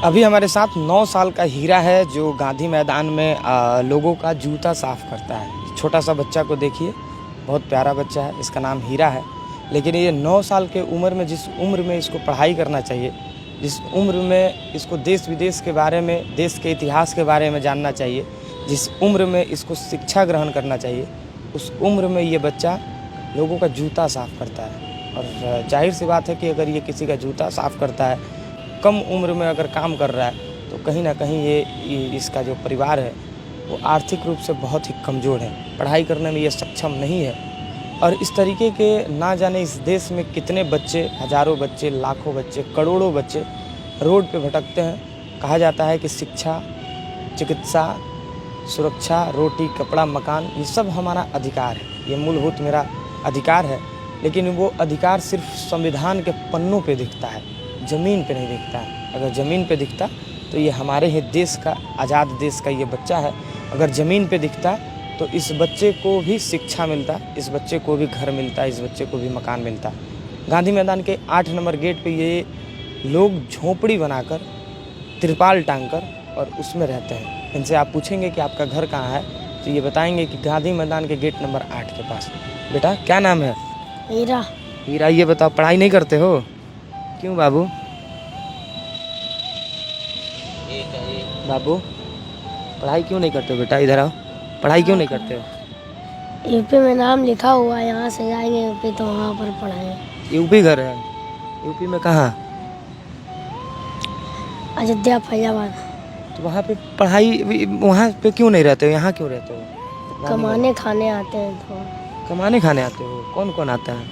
अभी हमारे साथ 9 साल का हीरा है जो गांधी मैदान में लोगों का जूता साफ करता है। छोटा सा बच्चा को देखिए, बहुत प्यारा बच्चा है, इसका नाम हीरा है। लेकिन ये 9 साल के उम्र में, जिस उम्र में इसको पढ़ाई करना चाहिए, जिस उम्र में इसको देश विदेश के बारे में, देश के इतिहास के बारे में जानना चाहिए, जिस उम्र में इसको शिक्षा ग्रहण करना चाहिए, उस उम्र में ये बच्चा लोगों का जूता साफ़ करता है। और जाहिर सी बात है कि अगर ये किसी का जूता साफ़ करता है, कम उम्र में अगर काम कर रहा है, तो कहीं ना कहीं ये इसका जो परिवार है वो आर्थिक रूप से बहुत ही कमज़ोर है, पढ़ाई करने में ये सक्षम नहीं है। और इस तरीके के ना जाने इस देश में कितने बच्चे, हज़ारों बच्चे, लाखों बच्चे, करोड़ों बच्चे रोड पे भटकते हैं। कहा जाता है कि शिक्षा, चिकित्सा, सुरक्षा, रोटी, कपड़ा, मकान, ये सब हमारा अधिकार है, ये मूलभूत मेरा अधिकार है। लेकिन वो अधिकार सिर्फ संविधान के पन्नों पे दिखता है, ज़मीन पे नहीं दिखता है। अगर ज़मीन पे दिखता तो ये हमारे ही देश का, आज़ाद देश का ये बच्चा है। अगर ज़मीन पे दिखता तो इस बच्चे को भी शिक्षा मिलता, इस बच्चे को भी घर मिलता, इस बच्चे को भी मकान मिलता। गांधी मैदान के 8 नंबर गेट पे ये लोग झोंपड़ी बनाकर, तिरपाल टांगकर और उसमें रहते हैं। इनसे आप पूछेंगे कि आपका घर कहाँ है, तो ये बताएंगे कि गांधी मैदान के गेट नंबर 8 के पास। बेटा क्या नाम है? हीरा। हीरा, ये बताओ पढ़ाई नहीं करते हो? क्यों बाबू? बाबू पढ़ाई क्यों नहीं करते हो बेटा? इधर आओ। पढ़ाई क्यों नहीं करते हो? यूपी में नाम लिखा हुआ है, यहाँ से जाएंगे यूपी तो वहाँ पर पढ़ाएंगे। यूपी घर है? यूपी में कहाँ? अयोध्या, फैजाबाद। तो वहाँ पे पढ़ाई, वहाँ पे क्यों नहीं रहते हो? यहाँ क्यों रहते हो? कमाने खाने आते हैं तो। कमाने खाने आते हो? कौन कौन आता है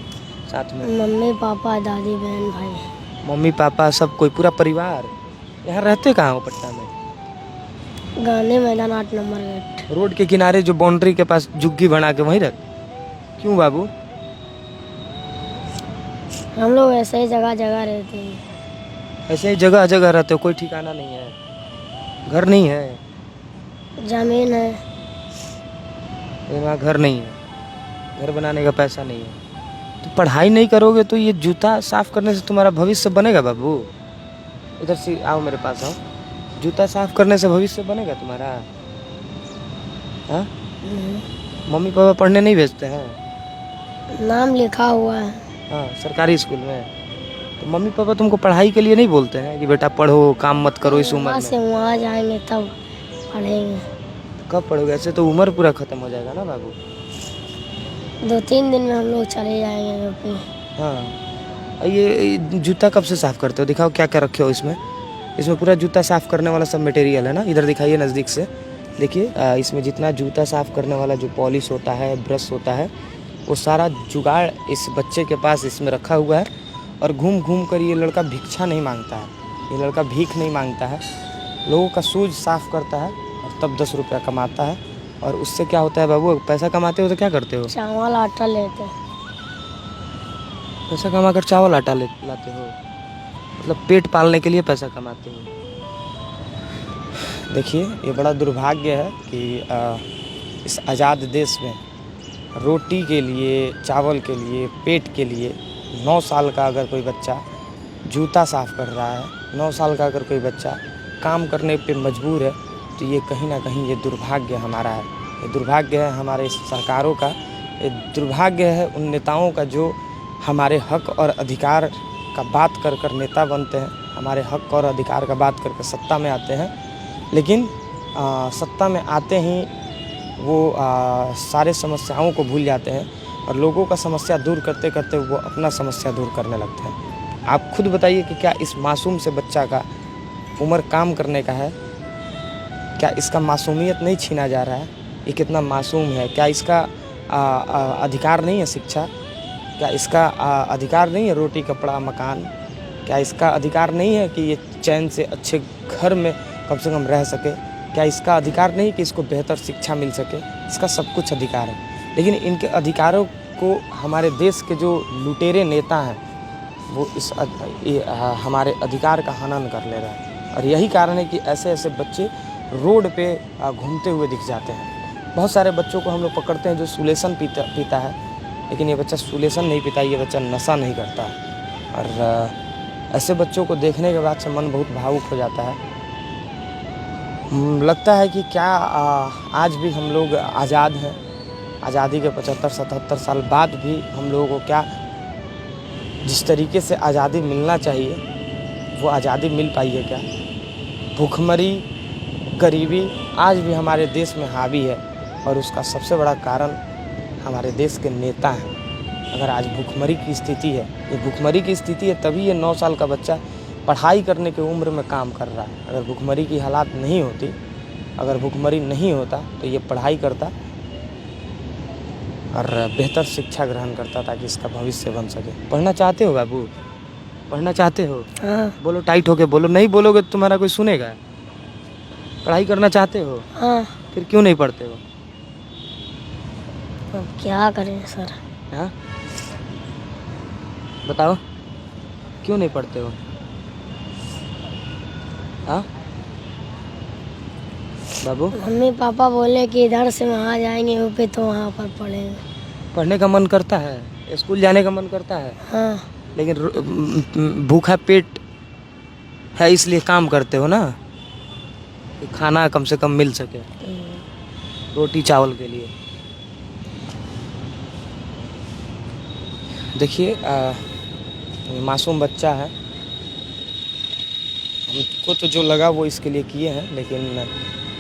साथ में? मम्मी पापा, दादी बहन भाई। मम्मी पापा सब कोई, पूरा परिवार? यहाँ रहते कहाँ हो पटना में? गांधी मैदान 8 नंबर गेट। रोड के किनारे जो बाउंड्री के पास झुग्गी बना के वहीं रह? क्यों बाबू? हम लोग ऐसे ही जगह जगह रहते हैं। ऐसे ही जगह जगह रहते हो? कोई ठिकाना नहीं है? घर नहीं है? जमीन है। वहाँ घर नहीं है, घर बनाने का पैसा नहीं है। तो पढ़ाई नहीं करोगे तो ये जूता साफ करने से तुम्हारा भविष्य बनेगा बाबू? इधर से आओ, मेरे पास आओ। जूता साफ करने से भविष्य बनेगा तुम्हारा? हाँ? मम्मी पापा पढ़ने नहीं भेजते हैं? नाम लिखा हुआ है। हाँ, सरकारी स्कूल में। तो मम्मी पापा तुमको पढ़ाई के लिए नहीं बोलते हैं कि बेटा पढ़ो, काम मत करो इस उम्र वहाँ में? से वहाँ जाएंगे तब पढ़ेंगे। कब पढ़ोगे? ऐसे तो उम्र पूरा खत्म हो जाएगा ना बाबू। 2-3 दिन में हम लोग चले जाएंगे यूपी। हाँ, ये जूता कब से साफ़ करते हो? दिखाओ क्या क्या रखे हो इसमें। इसमें पूरा जूता साफ़ करने वाला सब मटेरियल है ना? इधर दिखाइए नज़दीक से, देखिए। इसमें जितना जूता साफ़ करने वाला जो पॉलिश होता है, ब्रश होता है, वो सारा जुगाड़ इस बच्चे के पास इसमें रखा हुआ है। और घूम घूम कर ये लड़का भिक्षा नहीं मांगता है, ये लड़का भीख नहीं मांगता है, लोगों का शूज साफ़ करता है और तब 10 रुपया कमाता है। और उससे क्या होता है बाबू? पैसा कमाते हो तो क्या करते हो? चावल आटा लेते हैं। पैसा कमा कर चावल आटा लाते हो? मतलब पेट पालने के लिए पैसा कमाते हो? देखिए, ये बड़ा दुर्भाग्य है कि इस आज़ाद देश में रोटी के लिए, चावल के लिए, पेट के लिए 9 साल का अगर कोई बच्चा जूता साफ़ कर रहा है, 9 साल का अगर कोई बच्चा काम करने पे मजबूर है, तो ये कहीं ना कहीं ये दुर्भाग्य हमारा है। ये दुर्भाग्य है हमारे सरकारों का, ये दुर्भाग्य है उन नेताओं का जो हमारे हक और अधिकार का बात कर कर नेता बनते हैं, हमारे हक और अधिकार का बात करके सत्ता में आते हैं। लेकिन सत्ता में आते ही वो सारे समस्याओं को भूल जाते हैं और लोगों का समस्या दूर करते करते वो अपना समस्या दूर करने लगते हैं। आप खुद बताइए कि क्या इस मासूम से बच्चा का उम्र काम करने का है? क्या इसका मासूमियत नहीं छीना जा रहा है? ये कितना मासूम है। क्या इसका अधिकार नहीं है शिक्षा? क्या इसका अधिकार नहीं है रोटी, कपड़ा, मकान? क्या इसका अधिकार नहीं है कि ये चैन से अच्छे घर में कम से कम रह सके? क्या इसका अधिकार नहीं कि इसको बेहतर शिक्षा मिल सके? इसका सब कुछ अधिकार है। लेकिन इनके अधिकारों को हमारे देश के जो लुटेरे नेता हैं वो हमारे अधिकार का हनन कर ले रहे हैं। और यही कारण है कि ऐसे ऐसे बच्चे रोड पे घूमते हुए दिख जाते हैं। बहुत सारे बच्चों को हम लोग पकड़ते हैं जो सुलेसन पीता है, लेकिन ये बच्चा सुलेसन नहीं पीता, ये बच्चा नशा नहीं करता। और ऐसे बच्चों को देखने के बाद से मन बहुत भावुक हो जाता है। लगता है कि क्या आज भी हम लोग आज़ाद हैं। आज़ादी के 75-77 साल बाद भी हम लोगों को क्या जिस तरीके से आज़ादी मिलना चाहिए वो आज़ादी मिल पाई है क्या? भूखमरी, गरीबी आज भी हमारे देश में हावी है और उसका सबसे बड़ा कारण हमारे देश के नेता हैं। अगर आज भूखमरी की स्थिति है, ये भूखमरी की स्थिति है तभी ये 9 साल का बच्चा पढ़ाई करने की उम्र में काम कर रहा है। अगर भूखमरी की हालात नहीं होती, अगर भूखमरी नहीं होता तो ये पढ़ाई करता और बेहतर शिक्षा ग्रहण करता ताकि इसका भविष्य बन सके। पढ़ना चाहते हो बाबू? पढ़ना चाहते हो? हाँ बोलो, टाइट होके बोलो। नहीं बोलोगे तो तुम्हारा कोई सुनेगा? पढ़ाई करना चाहते हो? हाँ। फिर क्यों नहीं पढ़ते हो? अब क्या करें सर? हाँ, बताओ क्यों नहीं पढ़ते हो? हाँ बाबू, मम्मी पापा बोले कि इधर से वहाँ जाएंगे ऊपर तो वहाँ पर पढ़ेंगे। पढ़ने का मन करता है, स्कूल जाने का मन करता है, हाँ। लेकिन भूखा पेट है इसलिए काम करते हो ना, कि खाना कम से कम मिल सके, रोटी चावल के लिए। देखिए मासूम बच्चा है, हमको तो जो लगा वो इसके लिए किए हैं, लेकिन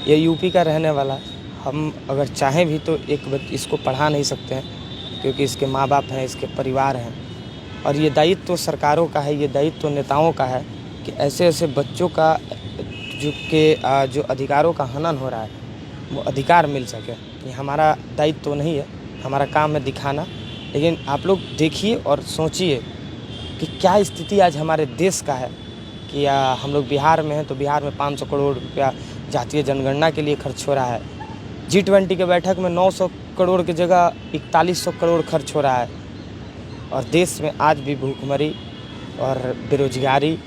ये यूपी का रहने वाला है। हम अगर चाहें भी तो इसको पढ़ा नहीं सकते हैं क्योंकि इसके माँ बाप हैं, इसके परिवार हैं, और ये दायित्व तो सरकारों का है, ये दायित्व तो नेताओं का है कि ऐसे ऐसे बच्चों का जो अधिकारों का हनन हो रहा है वो अधिकार मिल सके। ये हमारा दायित्व तो नहीं है, हमारा काम है दिखाना। लेकिन आप लोग देखिए और सोचिए कि क्या स्थिति आज हमारे देश का है कि हम लोग बिहार में हैं तो बिहार में 500 करोड़ रुपया जातीय जनगणना के लिए खर्च हो रहा है। G20 के बैठक में 900 करोड़ की जगह 4100 करोड़ खर्च हो रहा है, और देश में आज भी भूखमरी और बेरोजगारी,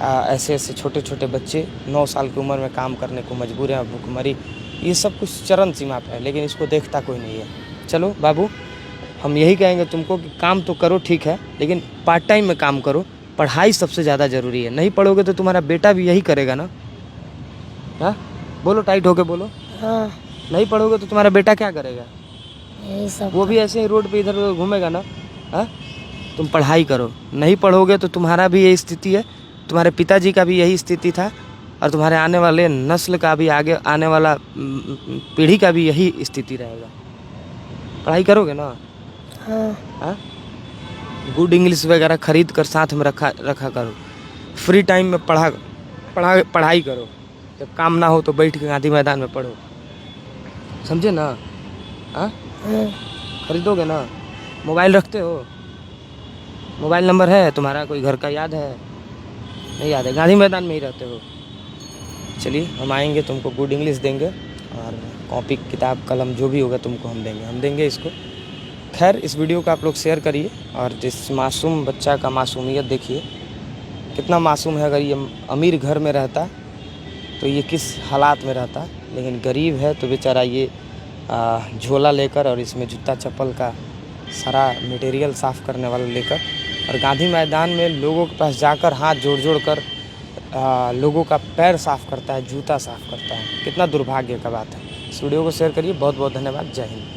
ऐसे ऐसे छोटे छोटे बच्चे 9 साल की उम्र में काम करने को मजबूर हैं। भूखमरी ये सब कुछ चरम सीमा पर है, लेकिन इसको देखता कोई नहीं है। चलो बाबू, हम यही कहेंगे तुमको कि काम तो करो ठीक है, लेकिन पार्ट टाइम में काम करो। पढ़ाई सबसे ज़्यादा ज़रूरी है। नहीं पढ़ोगे तो तुम्हारा बेटा भी यही करेगा ना। हाँ बोलो, टाइट होके बोलो। हाँ। नहीं पढ़ोगे तो तुम्हारा बेटा क्या करेगा? यही सब। वो भी ऐसे ही रोड पे इधर घूमेगा ना। हाँ, तुम पढ़ाई करो। नहीं पढ़ोगे तो तुम्हारा भी यही स्थिति है, तुम्हारे पिताजी का भी यही स्थिति था, और तुम्हारे आने वाले नस्ल का भी, आगे आने वाला पीढ़ी का भी यही स्थिति रहेगा। पढ़ाई करोगे ना? हाँ। हाँ, गुड इंग्लिश वगैरह खरीद कर साथ में रखा करो। फ्री टाइम में पढ़ाई करो। जब काम ना हो तो बैठ के गांधी मैदान में पढ़ो, समझे ना? हाँ, खरीदोगे ना? मोबाइल रखते हो? मोबाइल नंबर है तुम्हारा कोई घर का याद है? नहीं याद है, गांधी मैदान में ही रहते हो। चलिए, हम आएंगे, तुमको गुड इंग्लिश देंगे और कॉपी किताब कलम जो भी होगा तुमको हम देंगे इसको। खैर, इस वीडियो को आप लोग शेयर करिए, और जिस मासूम बच्चा का मासूमियत देखिए, कितना मासूम है। अगर ये अमीर घर में रहता तो ये किस हालात में रहता, लेकिन गरीब है तो बेचारा ये झोला लेकर और इसमें जूता चप्पल का सारा मटेरियल साफ़ करने वाला लेकर और गांधी मैदान में लोगों के पास जाकर हाथ जोड़ कर लोगों का पैर साफ़ करता है, जूता साफ़ करता है। कितना दुर्भाग्य का बात है। इस वीडियो को शेयर करिए। बहुत बहुत धन्यवाद। जय हिंद।